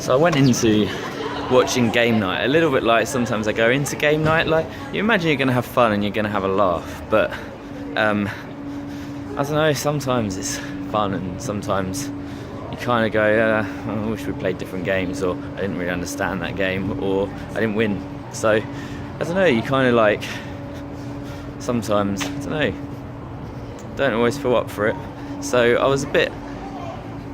So I went into watching game night a little bit like sometimes I go into game night. Like, you imagine you're going to have fun and you're going to have a laugh, but I don't know, sometimes it's fun and sometimes you kind of go, I wish we played different games, or I didn't really understand that game, or I didn't win. So I don't know, you kind of like, sometimes, I don't always feel up for it. So I was a bit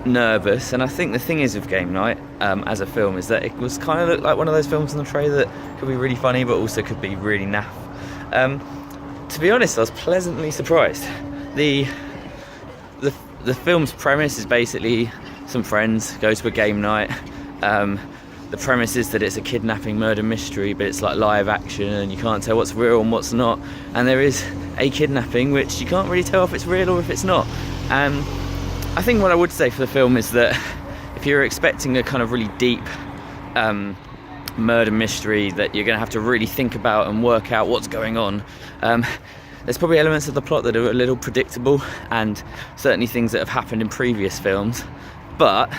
nervous, and I think the thing is with game night as a film is that it was kind of looked like one of those films on the trailer that could be really funny but also could be really naff. To be honest, I was pleasantly surprised. The film's premise is basically some friends go to a game night. The premise is that it's a kidnapping murder mystery, but it's like live action and you can't tell what's real and what's not, and there is a kidnapping which you can't really tell if it's real or if it's not. I think what I would say for the film is that if you're expecting a kind of really deep murder mystery that you're going to have to really think about and work out what's going on, there's probably elements of the plot that are a little predictable, and certainly things that have happened in previous films. But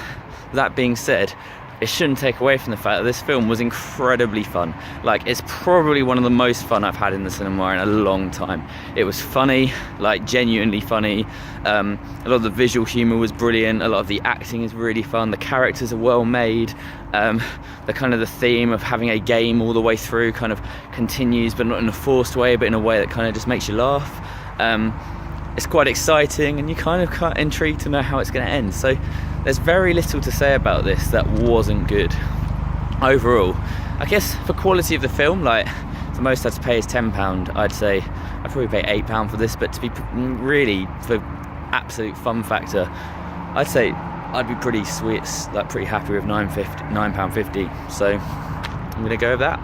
that being said, it shouldn't take away from the fact that this film was incredibly fun. Like, it's probably one of the most fun I've had in the cinema in a long time. It was funny, like genuinely funny. A lot of the visual humour was brilliant. A lot of the acting is really fun. The characters are well made. The theme of having a game all the way through kind of continues, but not in a forced way, but in a way that kind of just makes you laugh. It's quite exciting, and you're kind of intrigued to know how it's going to end. So there's very little to say about this that wasn't good. Overall, I guess for quality of the film, like, the most I'd pay is £10. I'd say I'd probably pay £8 for this, but to be really, for absolute fun factor, I'd say I'd be pretty sweet, like pretty happy with £9.50. So I'm going to go with that.